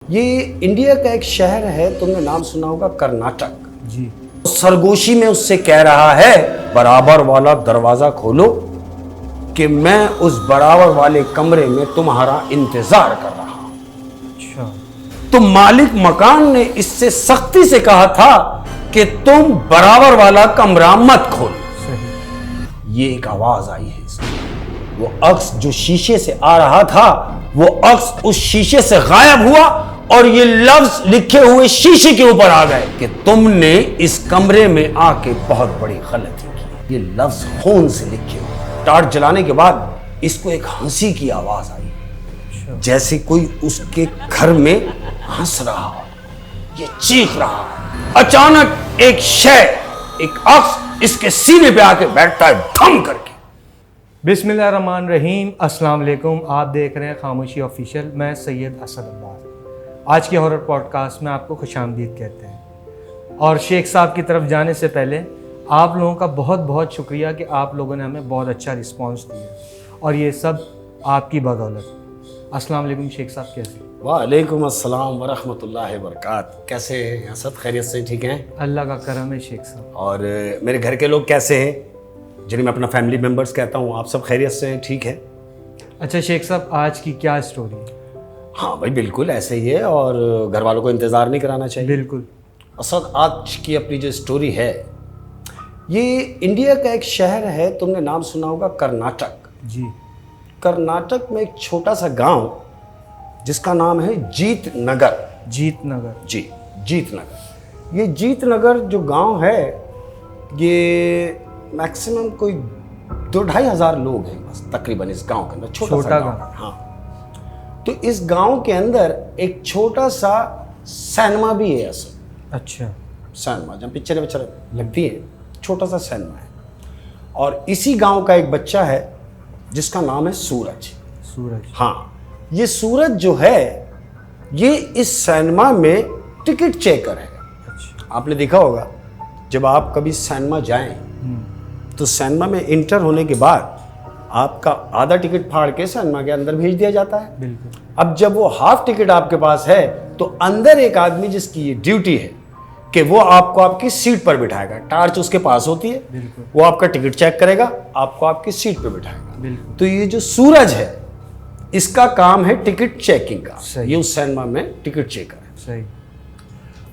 ये इंडिया का एक शहर है, तुमने नाम सुना होगा, कर्नाटक जी। सरगोशी में उससे कह रहा है बराबर वाला दरवाजा खोलो कि मैं उस बराबर वाले कमरे में तुम्हारा इंतजार कर रहा हूं। अच्छा। तो मालिक मकान ने इससे सख्ती से कहा था कि तुम बराबर वाला कमरा मत खोलो। सही। ये एक आवाज आई है इसकी। वो अक्स जो शीशे से आ रहा था वो अक्स उस शीशे से गायब हुआ और ये लफ्ज लिखे हुए शीशे के ऊपर आ गए कि तुमने इस कमरे में आके बहुत बड़ी गलती की। ये लफ्ज खून से लिखे हुए। टार्च जलाने के बाद इसको एक हंसी की आवाज आई, अच्छा। जैसे कोई उसके घर में हंस रहा हो, ये चीख रहा हो। अचानक एक शय, एक अक्स इसके सीने पे आके बैठता है धम करके। बिस्मिल्लाहिर्रहमानिर्रहीम। अस्सलाम वालेकुम। आप देख रहे हैं खामोशी ऑफिशियल। मैं सैयद असद अब्बास। आज के हॉरर पॉडकास्ट में आपको खुशामदीद कहते हैं। और शेख साहब की तरफ जाने से पहले आप लोगों का बहुत बहुत शुक्रिया कि आप लोगों ने हमें बहुत अच्छा रिस्पांस दिया और ये सब आपकी बदौलत। अस्सलाम वालेकुम शेख साहब, कैसे? वालेकुम अस्सलाम वरहमतुल्लाहि वबरकात। कैसे हैं सब? खैरियत से ठीक हैं? अल्लाह का करम है शेख साहब। और मेरे घर के लोग कैसे हैं, जिन्हें मैं अपना फैमिली मेम्बर्स कहता हूँ, आप सब खैरियत से हैं? ठीक है। अच्छा शेख साहब, आज की क्या स्टोरी है? हाँ भाई, बिल्कुल ऐसे ही है और घर वालों को इंतज़ार नहीं कराना चाहिए। बिल्कुल। असद, आज की अपनी जो स्टोरी है, ये इंडिया का एक शहर है, तुमने नाम सुना होगा, कर्नाटक। जी। कर्नाटक में एक छोटा सा गांव जिसका नाम है जीत नगर। जीत नगर। जी, जीत नगर। ये जीत नगर जो गांव है, ये मैक्सिमम कोई 2-2,500 लोग हैं बस तकरीबन इस गांव के अंदर। छोटा सा गांव है। हाँ। तो इस गांव के अंदर एक छोटा सा सिनेमा भी है असल। अच्छा। सिनेमा जहाँ पिक्चरें लगती है, छोटा सा सिनेमा है। और इसी गांव का एक बच्चा है जिसका नाम है सूरज। सूरज। हाँ, ये सूरज जो है ये इस सिनेमा में टिकट चेकर है। अच्छा। आपने देखा होगा जब आप कभी सिनेमा जाएं तो सिनेमा में इंटर होने के बाद आपका आधा टिकट फाड़ के सिनेमा के अंदर भेज दिया जाता है। बिल्कुल। अब जब वो हाफ टिकट आपके पास है तो अंदर एक आदमी जिसकी ये ड्यूटी है कि वो आपको आपकी सीट पर बिठाएगा। टार्च उसके पास होती है, बिल्कुल। वो आपका टिकट चेक करेगा, आपको आपकी सीट पर बिठाएगा। बिल्कुल। तो ये जो सूरज है इसका काम है टिकट चेकिंग का। सही। ये उस सिनेमा में टिकट चेकर है। सही।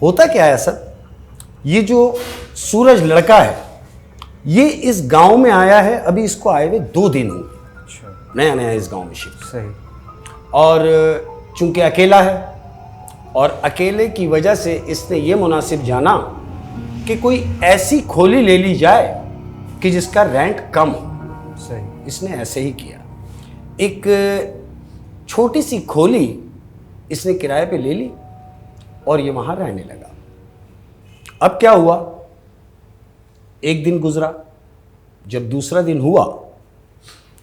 होता क्या है सर, ये जो सूरज लड़का है ये इस गांव में आया है, अभी इसको आए हुए 2 दिन हुए, अच्छा। नया नया इस गांव में शिफ्ट। सही। और चूंकि अकेला है और अकेले की वजह से इसने ये मुनासिब जाना कि कोई ऐसी खोली ले ली जाए कि जिसका रेंट कम हो। सही। इसने ऐसे ही किया। एक छोटी सी खोली इसने किराए पे ले ली और ये वहाँ रहने लगा। अब क्या हुआ, एक दिन गुजरा, जब दूसरा दिन हुआ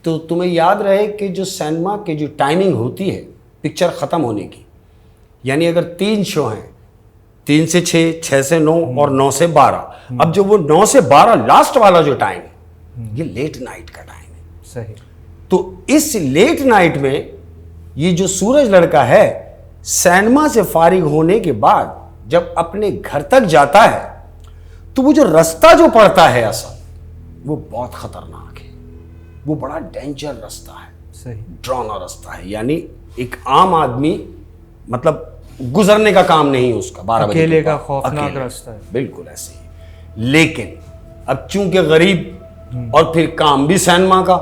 तो तुम्हें याद रहे कि जो सिनेमा की जो टाइमिंग होती है पिक्चर ख़त्म होने की, यानी अगर 3 शो हैं, 3 से 6, 6 से 9 और 9 से 12। अब जो वो 9 से 12 लास्ट वाला जो टाइम है ये लेट नाइट का टाइम है। सही। तो इस लेट नाइट में ये जो सूरज लड़का है सिनेमा से फारिग होने के बाद जब अपने घर तक जाता है तो वो जो रास्ता जो पड़ता है असल वो बहुत खतरनाक है। वो बड़ा डेंजर रास्ता है, सही। डरावना रास्ता है। यानी एक आम आदमी मतलब गुजरने का काम नहीं है उसका 12 बजे अकेले के का बाद। खौफनाक अकेले। रास्ता है। बिल्कुल ऐसे ही। लेकिन अब चूंकि गरीब और फिर काम भी सिनेमा का,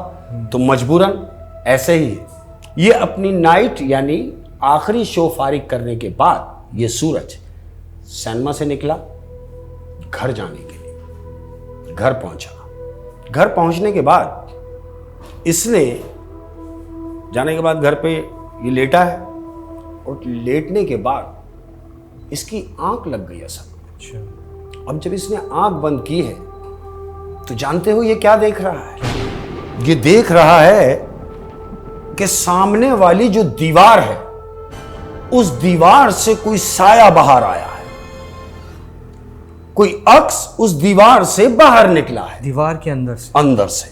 तो मजबूरन ऐसे ही है। ये अपनी नाइट यानी आखिरी शो फारिग करने के बाद ये सूरज सिनेमा से निकला घर जाने के लिए। घर पहुंचा। घर पहुंचने के बाद इसने जाने के बाद घर पे ये लेटा है और लेटने के बाद इसकी आंख लग गई असल। अच्छा। अब जब इसने आंख बंद की है तो जानते हो ये क्या देख रहा है? ये देख रहा है कि सामने वाली जो दीवार है उस दीवार से कोई साया बाहर आया है, कोई अक्स उस दीवार से बाहर निकला है, दीवार के अंदर से।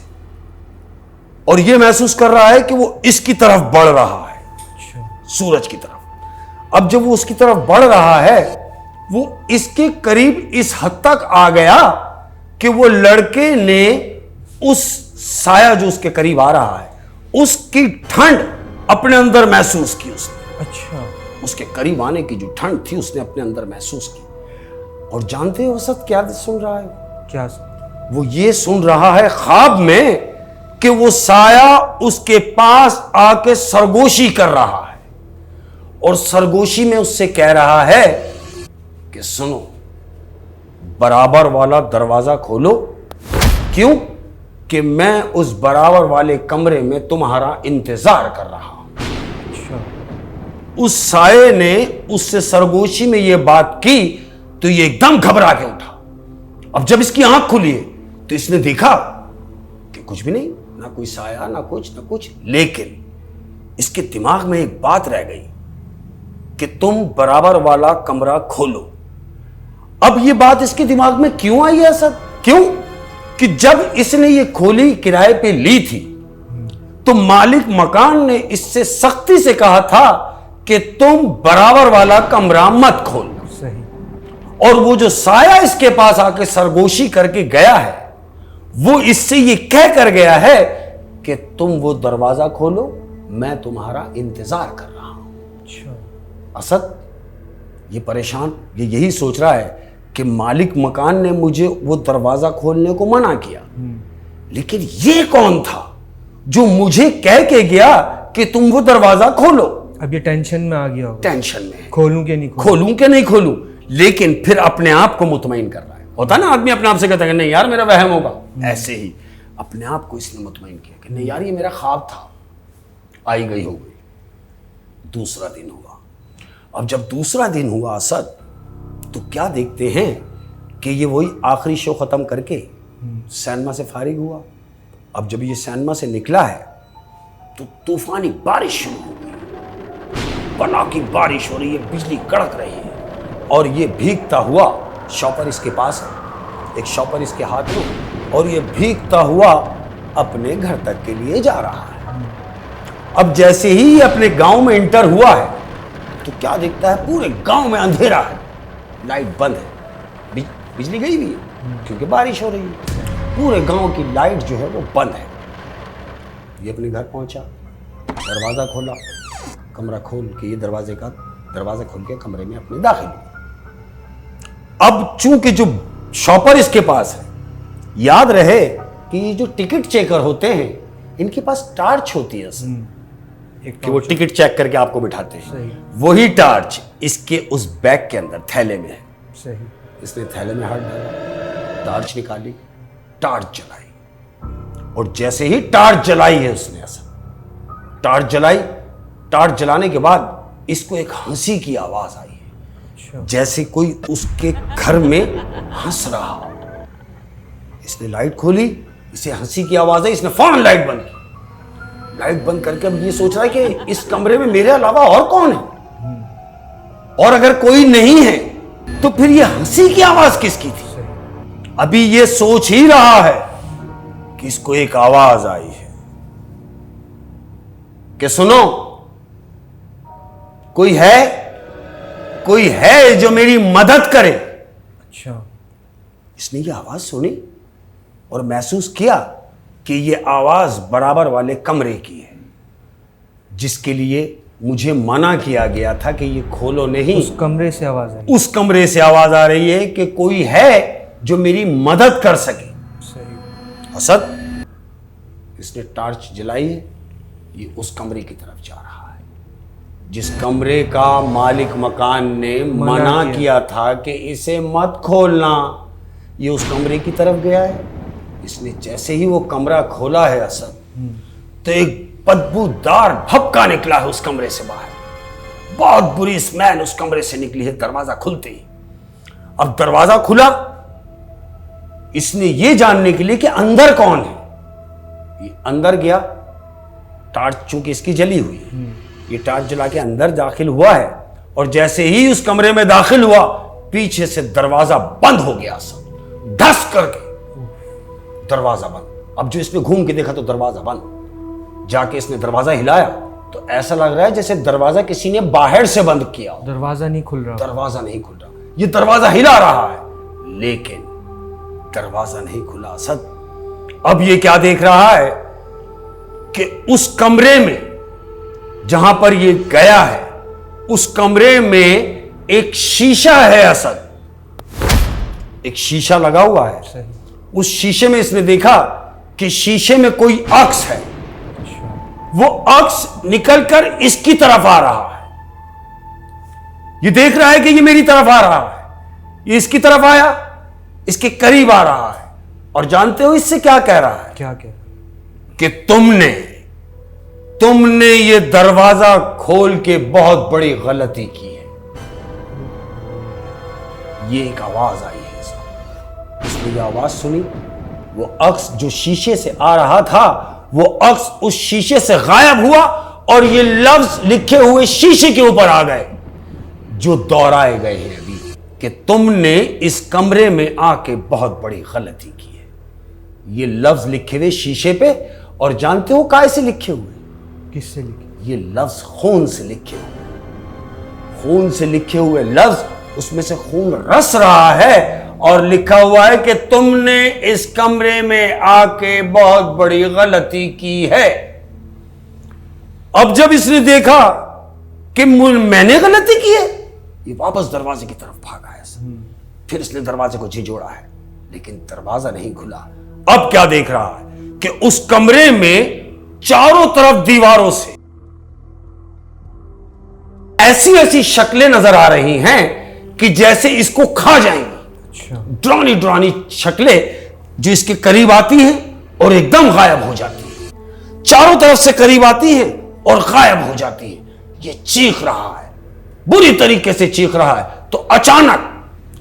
और ये महसूस कर रहा है कि वो इसकी तरफ बढ़ रहा है, अच्छा। सूरज की तरफ। अब जब वो उसकी तरफ बढ़ रहा है, वो इसके करीब इस हद तक आ गया कि वो लड़के ने उस साया जो उसके करीब आ रहा है, उसकी ठंड अपने अंदर महसूस की उसने। अच्छा। उसके करीब आने की जो ठंड थी उसने अपने अंदर महसूस की। और जानते हो असद क्या सुन रहा है? क्या? वो ये सुन रहा है ख्वाब में कि वो साया उसके पास आके सरगोशी कर रहा है और सरगोशी में उससे कह रहा है कि सुनो, बराबर वाला दरवाजा खोलो। क्यों? कि मैं उस बराबर वाले कमरे में तुम्हारा इंतजार कर रहा हूं। अच्छा। उस साये ने उससे सरगोशी में यह बात की तो ये एकदम घबरा के उठा। अब जब इसकी आंख खुली है तो इसने देखा कि कुछ भी नहीं, ना कोई साया, ना कुछ, लेकिन इसके दिमाग में एक बात रह गई कि तुम बराबर वाला कमरा खोलो। अब ये बात इसके दिमाग में क्यों आई है सर? क्यों? कि जब इसने ये खोली किराए पे ली थी तो मालिक मकान ने इससे सख्ती से कहा था कि तुम बराबर वाला कमरा मत खोलो। सही। और वो जो साया इसके पास आके सरगोशी करके गया है, वो इससे ये कह कर गया है कि तुम वो दरवाजा खोलो, मैं तुम्हारा इंतजार कर रहा हूं। अच्छा। असद ये परेशान, ये यही सोच रहा है कि मालिक मकान ने मुझे वो दरवाजा खोलने को मना किया, लेकिन ये कौन था जो मुझे कह के गया कि तुम वो दरवाजा खोलो? अब ये टेंशन में आ गया होगा। टेंशन में है, खोलूं कि नहीं खोलूं कि नहीं खोलूं, लेकिन फिर अपने आप को मुतमईन कर रहा है। होता ना आदमी अपने आप से कहता है नहीं यार मेरा वहम होगा, ऐसे ही अपने आप को इसने मुतमईन किया कि नहीं यार ये मेरा ख्वाब था, आई गई हो गई। दूसरा दिन हुआ। अब जब दूसरा दिन हुआ असद, तो क्या देखते हैं कि ये वही आखिरी शो खत्म करके सिनेमा से फारिग हुआ। अब जब ये सिनेमा से निकला है तो तूफानी बारिश शुरू हो गई, बला की बारिश हो रही है, बिजली कड़क रही है और ये भीगता हुआ शॉपर इसके पास है, एक शॉपर इसके हाथ में, और ये भीगता हुआ अपने घर तक के लिए जा रहा है। अब जैसे ही ये अपने गांव में इंटर हुआ है तो क्या दिखता है, पूरे गांव में अंधेरा है, लाइट बंद है, बिजली गई भी है क्योंकि बारिश हो रही है, पूरे गांव की लाइट जो है वो बंद है। ये अपने घर पहुंचा, दरवाजा खोला, कमरा खोल के ये दरवाजा खोल के कमरे में अपने दाखिल हुआ। अब चूंकि जो शॉपर इसके पास है, याद रहे कि ये जो टिकट चेकर होते हैं इनके पास टार्च होती है कि वो टिकट चेक करके आपको बिठाते हैं, वही टार्च इसके उस बैग के अंदर थैले में है। सही। इसने थैले में हाथ डाला, टार्च निकाली, टार्च जलाई, और जैसे ही टार्च जलाई है उसने ऐसा टार्च जलाई, टार्च जलाने के बाद इसको एक हंसी की आवाज आई है। अच्छा। जैसे कोई उसके घर में हंस रहा हो। इसने लाइट खोली, इसे हंसी की आवाज है, इसने फौरन लाइट बंद की। लाइट बंद करके अब ये सोच रहा है कि इस कमरे में मेरे अलावा और कौन है, और अगर कोई नहीं है तो फिर ये हंसी की आवाज किसकी थी? अभी ये सोच ही रहा है कि इसको एक आवाज आई है कि सुनो, कोई है जो मेरी मदद करे। अच्छा। इसने ये आवाज सुनी और महसूस किया कि ये आवाज बराबर वाले कमरे की है, जिसके लिए मुझे मना किया गया था कि ये खोलो नहीं। उस कमरे से आवाज आई। उस कमरे से आवाज आ रही है कि कोई है जो मेरी मदद कर सके। सही। असद, इसने टॉर्च जलाई है, ये उस कमरे की तरफ जा रहा है जिस कमरे का मालिक मकान ने मना किया था कि इसे मत खोलना। ये उस कमरे की तरफ गया है। इसने जैसे ही वो कमरा खोला है असद, तो एक बदबूदार भपका निकला है उस कमरे से बाहर। बहुत बुरी स्मेल उस कमरे से निकली है दरवाजा खुलते ही। अब दरवाजा खुला, इसने ये जानने के लिए कि अंदर कौन है, ये अंदर गया। टार्च चूंकि इसकी जली हुई है, ये टार्च जला के अंदर दाखिल हुआ है, और जैसे ही उस कमरे में दाखिल हुआ, पीछे से दरवाजा बंद हो गया सब, धस करके दरवाजा बंद। अब जो इसने घूम के देखा तो दरवाजा बंद। जाके इसने दरवाजा हिलाया तो ऐसा लग रहा है जैसे दरवाजा किसी ने बाहर से बंद किया हो। दरवाजा नहीं खुल रहा। दरवाजा नहीं खुल रहा, ये दरवाजा हिला रहा है लेकिन दरवाजा नहीं खुला। असद अब ये क्या देख रहा है कि उस कमरे में जहां पर ये गया है, उस कमरे में एक शीशा है। असद, एक शीशा लगा हुआ है। सही। उस शीशे में इसने देखा कि शीशे में कोई अक्स है। वो अक्स निकलकर इसकी तरफ आ रहा है। ये देख रहा है कि ये मेरी तरफ आ रहा है, ये इसकी तरफ आया, इसके करीब आ रहा है। और जानते हो इससे क्या कह रहा है? क्या कह? कि तुमने ये दरवाजा खोल के बहुत बड़ी गलती की है। ये एक आवाज आई है साहब। उसने ये आवाज सुनी, वो अक्स जो शीशे से आ रहा था, वो अक्स उस शीशे से गायब हुआ और ये लफ्ज लिखे हुए शीशे के ऊपर आ गए जो दोहराए गए हैं अभी, कि तुमने इस कमरे में आके बहुत बड़ी गलती की है। ये लफ्ज लिखे हुए शीशे पे, और जानते हो काय से लिखे हुए? किससे लिखे? ये लफ्ज खून से लिखे हुए। खून से लिखे हुए लफ्ज, उसमें से खून रस रहा है और लिखा हुआ है कि तुमने इस कमरे में आके बहुत बड़ी गलती की है। अब जब इसने देखा कि मैंने गलती की है, ये वापस दरवाजे की तरफ भागा है। फिर इसने दरवाजे को झिझोड़ा है लेकिन दरवाजा नहीं खुला। अब क्या देख रहा है कि उस कमरे में चारों तरफ दीवारों से ऐसी ऐसी शक्लें नजर आ रही हैं कि जैसे इसको खा जाएंगी। डरावनी डरावनी शक्लें जो इसके करीब आती हैं और एकदम गायब हो जाती हैं, चारों तरफ से करीब आती हैं और गायब हो जाती हैं। ये चीख रहा है, बुरी तरीके से चीख रहा है। तो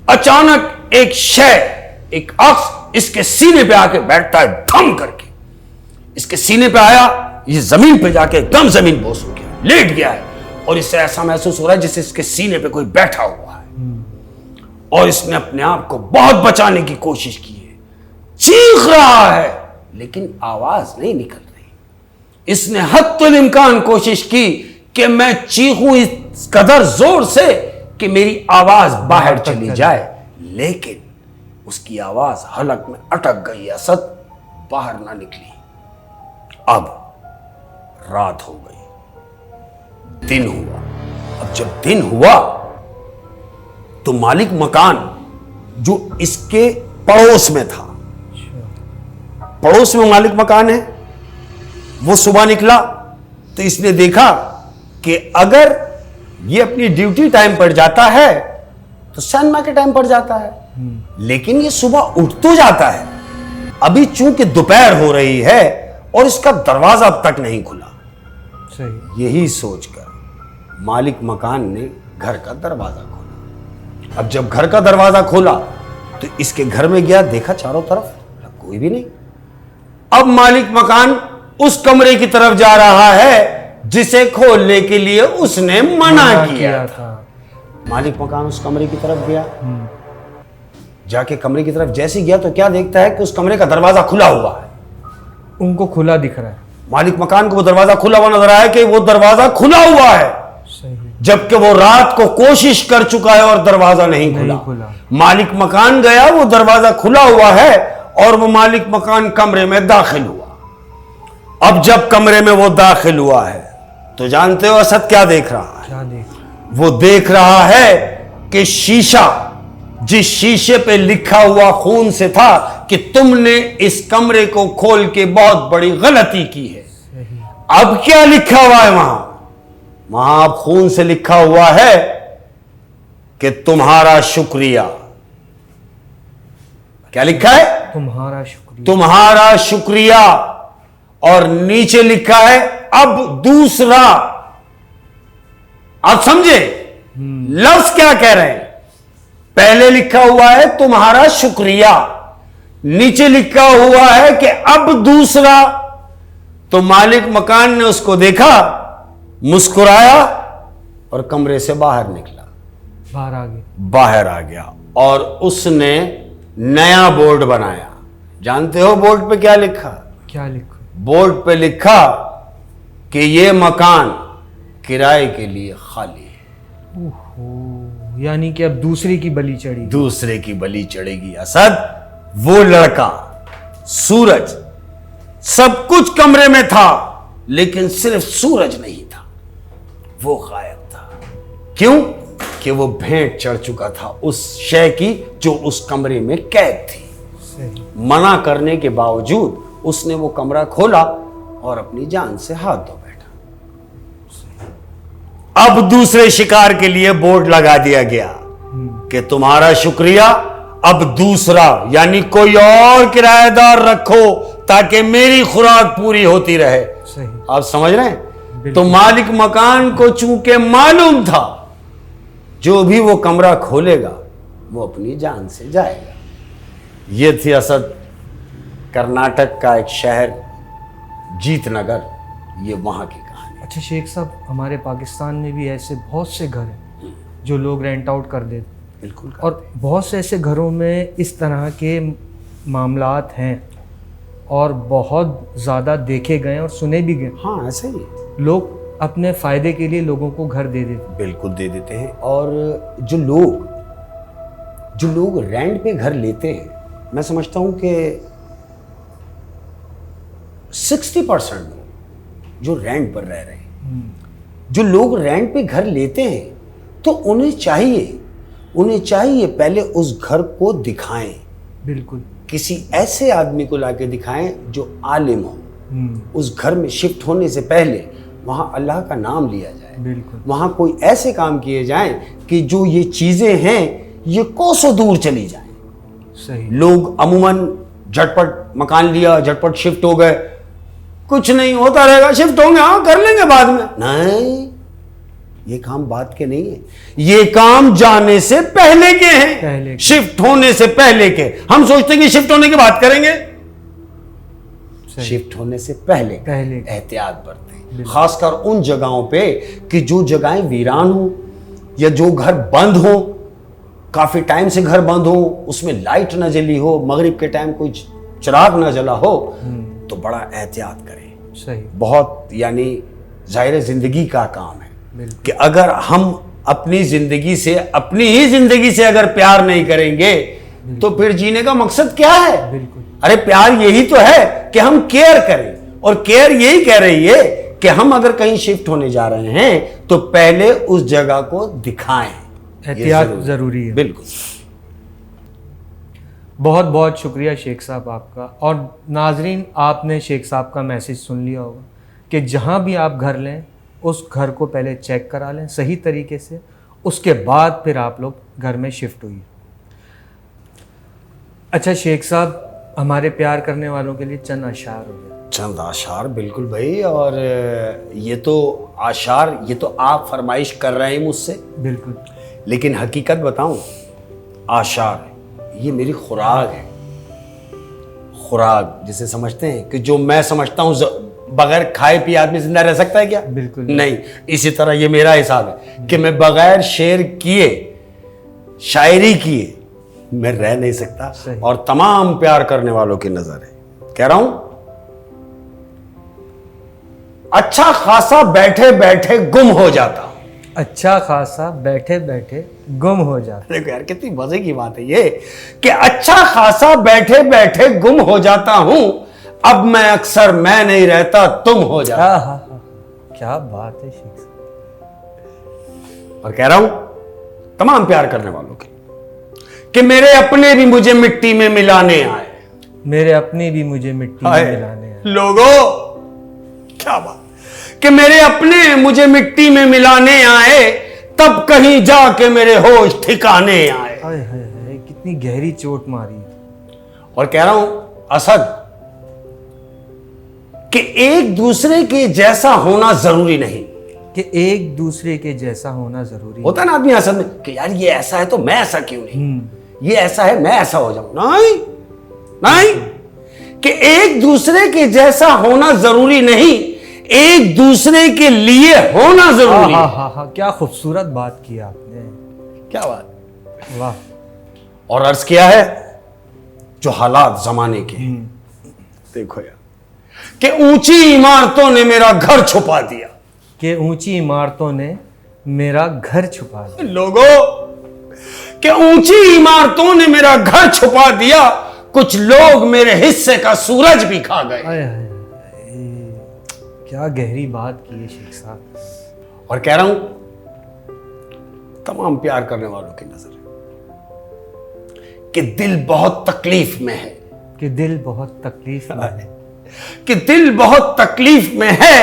अचानक एक शय, एक अक्स इसके सीने पे आके बैठता है, धम करके इसके सीने पे आया। ये जमीन पे जाके एकदम जमीन बोस हो गया, लेट गया है और इससे ऐसा महसूस हो रहा है जैसे इसके सीने पे कोई बैठा हुआ है। और इसने अपने आप को बहुत बचाने की कोशिश की है, चीख रहा है लेकिन आवाज नहीं निकल रही। इसने हत्तुल इम्कान कोशिश की कि मैं चीखूं इस कदर जोर से कि मेरी आवाज बाहर चली जाए, लेकिन उसकी आवाज हलक में अटक गई। असद बाहर ना निकली। अब रात हो गई, दिन हुआ। अब जब दिन हुआ तो मालिक मकान जो इसके पड़ोस में था, पड़ोस में मालिक मकान है, वो सुबह निकला तो इसने देखा कि अगर ये अपनी ड्यूटी टाइम पर जाता है तो सैनमा के टाइम पर जाता है, लेकिन ये सुबह उठ तो जाता है। अभी चूंकि दोपहर हो रही है और इसका दरवाजा अब तक नहीं खुला। सही। यही सोचकर मालिक मकान ने घर का दरवाजा खोला। अब जब घर का दरवाजा खोला तो इसके घर में गया, देखा चारों तरफ कोई भी नहीं। अब मालिक मकान उस कमरे की तरफ जा रहा है जिसे खोलने के लिए उसने मना किया था। मालिक मकान उस कमरे की तरफ गया, जाके कमरे की तरफ जैसे गया तो क्या देखता है कि उस कमरे का दरवाजा खुला हुआ है। उनको खुला दिख रहा है। मालिक मकान को वो दरवाजा खुला हुआ नजर आया कि वो दरवाजा खुला हुआ है, जबकि वो रात को कोशिश कर चुका है और दरवाजा नहीं खुला। मालिक मकान गया, वो दरवाजा खुला हुआ है और वो मालिक मकान कमरे में दाखिल हुआ। अब जब कमरे में वो दाखिल हुआ है तो जानते हो असद क्या देख रहा है? क्या देख? वो देख रहा है कि शीशा, जिस शीशे पे लिखा हुआ खून से था कि तुमने इस कमरे को खोल के बहुत बड़ी गलती की है, अब क्या लिखा हुआ है वहां अब खून से लिखा हुआ है कि तुम्हारा शुक्रिया। क्या लिखा है? तुम्हारा शुक्रिया। तुम्हारा शुक्रिया। और नीचे लिखा है अब दूसरा। आप समझे लफ्ज क्या कह रहे हैं? पहले लिखा हुआ है तुम्हारा शुक्रिया, नीचे लिखा हुआ है कि अब दूसरा। तो मालिक मकान ने उसको देखा, मुस्कुराया और कमरे से बाहर निकला, बाहर आ गया और उसने नया बोर्ड बनाया। जानते हो बोर्ड पे क्या लिखा? क्या लिखा? बोर्ड पे लिखा कि ये मकान किराए के लिए खाली है। ओहो, यानी कि अब दूसरे की बलि चढ़ी। दूसरे की बलि चढ़ेगी असद। वो लड़का सूरज सब कुछ कमरे में था, लेकिन सिर्फ सूरज नहीं था, वो गायब था। क्यों? कि वो भेंट चढ़ चुका था उस शय की जो उस कमरे में कैद थी। सही। मना करने के बावजूद उसने वो कमरा खोला और अपनी जान से हाथ धो बैठा। अब दूसरे शिकार के लिए बोर्ड लगा दिया गया कि तुम्हारा शुक्रिया, अब दूसरा यानी कोई और किराएदार रखो ताकि मेरी खुराक पूरी होती रहे। सही। आप समझ रहे हैं? तो मालिक मकान को चूंकि मालूम था जो भी वो कमरा खोलेगा वो अपनी जान से जाएगा। ये थी असद कर्नाटक का एक शहर जीतनगर, ये वहां की कहानी। अच्छा शेख साहब, हमारे पाकिस्तान में भी ऐसे बहुत से घर हैं जो लोग रेंट आउट कर देते, बिल्कुल। और बहुत से ऐसे घरों में इस तरह के मामलात हैं और बहुत ज़्यादा देखे गए और सुने भी गए। हाँ, ऐसे ही लोग अपने फ़ायदे के लिए लोगों को घर दे देते। बिल्कुल दे देते हैं। और जो लोग रेंट पे घर लेते हैं, मैं समझता हूं कि 60% लोग जो रेंट पर रह रहे हैं, जो लोग रेंट पे घर लेते हैं, तो उन्हें चाहिए पहले उस घर को दिखाएं। बिल्कुल। किसी ऐसे आदमी को लाके दिखाएं जो आलिम हो। उस घर में शिफ्ट होने से पहले वहां अल्लाह का नाम लिया जाए। बिल्कुल। वहां कोई ऐसे काम किए जाएं कि जो ये चीजें हैं ये कोसों दूर चली जाएं। सही। लोग अमूमन झटपट मकान लिया, झटपट शिफ्ट हो गए, कुछ नहीं होता रहेगा, शिफ्ट होंगे, हाँ कर लेंगे बाद में। नहीं, ये काम बात के नहीं है, ये काम जाने से पहले के हैं, शिफ्ट होने से पहले के। हम सोचते हैं कि शिफ्ट होने की बात करेंगे, शिफ्ट होने से पहले एहतियात बरतें, खासकर उन जगहों पे कि जो जगहें वीरान हो या जो घर बंद हो, काफी टाइम से घर बंद हो, उसमें लाइट न जली हो, मगरिब के टाइम कोई चिराग न जला हो, तो बड़ा एहतियात करें। सही। बहुत यानी जाहिर जिंदगी का काम है कि अगर हम अपनी जिंदगी से अगर प्यार नहीं करेंगे तो फिर जीने का मकसद क्या है? बिल्कुल। अरे प्यार यही तो है कि हम केयर करें, और केयर यही कह रही है कि हम अगर कहीं शिफ्ट होने जा रहे हैं तो पहले उस जगह को दिखाएं। एहतियात जरूरी है। बिल्कुल। बहुत बहुत शुक्रिया शेख साहब आपका। और नाजरीन, आपने शेख साहब का मैसेज सुन लिया होगा कि जहाँ भी आप घर लें उस घर को पहले चेक करा लें सही तरीके से, उसके बाद फिर आप लोग घर में शिफ्ट हुई। अच्छा शेख साहब, हमारे प्यार करने वालों के लिए चंद अशार हो गए। चंद आशार, बिल्कुल भाई। और ये तो आशार, ये तो आप फरमाइश कर रहे हैं मुझसे, बिल्कुल, लेकिन हकीकत बताऊं, आशार ये मेरी खुराक है। खुराक जिसे समझते हैं कि जो मैं समझता हूं बगैर खाए पिए आदमी जिंदा रह सकता है क्या? बिल्कुल नहीं। इसी तरह ये मेरा हिसाब है कि मैं बगैर शेर किए, शायरी किए मैं रह नहीं सकता। और तमाम प्यार करने वालों की नजर है, कह रहा हूं, अच्छा खासा बैठे बैठे गुम हो जाता। अच्छा खासा बैठे बैठे गुम हो जाता। देखो यार, कितनी मजे की बात है ये कि अच्छा खासा बैठे बैठे गुम हो जाता हूं, अब मैं अक्सर मैं नहीं रहता तुम हो जाता। हाँ, क्या बात है शेख साहब। और कह रहा हूं तमाम प्यार करने वालों के कि मेरे अपने भी मुझे मिट्टी में मिलाने आए। मेरे अपने भी मुझे मिट्टी में मिलाने आए। लोगों, क्या बात कि मेरे अपने मुझे मिट्टी में मिलाने आए, तब कहीं जाके मेरे होश ठिकाने आए। हाय हाय हाय, कितनी गहरी चोट मारी। और कह रहा हूं असद कि एक दूसरे के जैसा होना जरूरी नहीं, कि एक दूसरे के जैसा होना जरूरी होता ना आदमी असद में कि यार ये ऐसा है तो मैं ऐसा क्यों नहीं, ये ऐसा है मैं ऐसा हो जाऊं। नहीं, कि एक दूसरे के जैसा होना जरूरी नहीं, एक दूसरे के लिए होना जरूरी है। हाँ, क्या खूबसूरत बात की आपने। क्या बात, वाह। और अर्ज किया है जो हालात जमाने के, देखो यार कि ऊंची इमारतों ने मेरा घर छुपा दिया। कि ऊंची इमारतों ने मेरा घर छुपा दिया। लोगों, कि ऊंची इमारतों ने मेरा घर छुपा दिया, कुछ लोग मेरे हिस्से का सूरज भी खा गए। आय हाय, क्या गहरी बात की है शेख साहब। और कह रहा हूं तमाम प्यार करने वालों की नजर कि दिल बहुत तकलीफ में है, कि दिल बहुत तकलीफ में है, कि दिल बहुत तकलीफ में है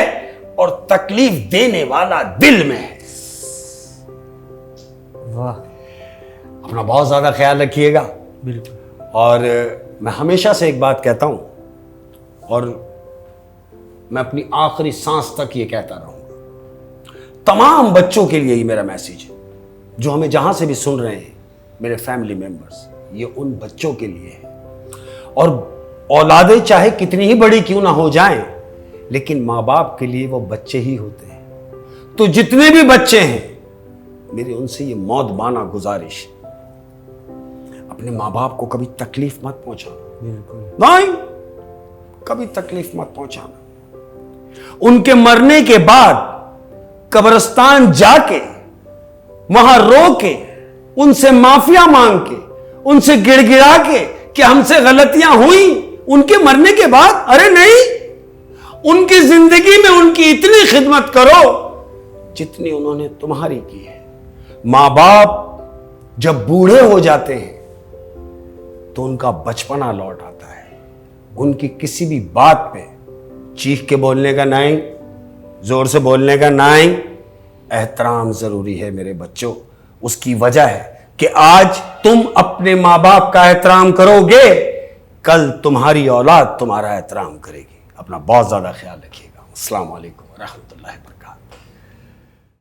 और तकलीफ देने वाला दिल में है। वाह, अपना बहुत ज्यादा ख्याल रखिएगा। बिल्कुल। और मैं हमेशा से एक बात कहता हूं और मैं अपनी आखिरी सांस तक ये कहता रहूंगा, तमाम बच्चों के लिए ही मेरा मैसेज है जो हमें जहां से भी सुन रहे हैं, मेरे फैमिली मेंबर्स, ये उन बच्चों के लिए है। और औलादें चाहे कितनी ही बड़ी क्यों ना हो जाएं, लेकिन माँ बाप के लिए वो बच्चे ही होते हैं। तो जितने भी बच्चे हैं, मेरी उनसे ये मौत बाना गुजारिश, अपने माँ बाप को कभी तकलीफ मत पहुंचाना। बिल्कुल नहीं, कभी तकलीफ मत पहुंचाना। उनके मरने के बाद कब्रिस्तान जाके वहां रो के, उनसे माफिया मांग के, उनसे गिड़गिड़ा के कि हमसे गलतियां हुई उनके मरने के बाद, अरे नहीं, उनकी जिंदगी में उनकी इतनी खिदमत करो जितनी उन्होंने तुम्हारी की है। मां बाप जब बूढ़े हो जाते हैं तो उनका बचपना लौट आता है। उनकी किसी भी बात पे चीख के बोलने का नहीं, जोर से बोलने का नहीं, एहतराम जरूरी है मेरे बच्चों। उसकी वजह है कि आज तुम अपने माँ बाप का एहतराम करोगे, कल तुम्हारी औलाद तुम्हारा एहतराम करेगी। अपना बहुत ज्यादा ख्याल रखिएगा। अस्सलाम वालेकुम व रहमतुल्लाहि व बरकातहू।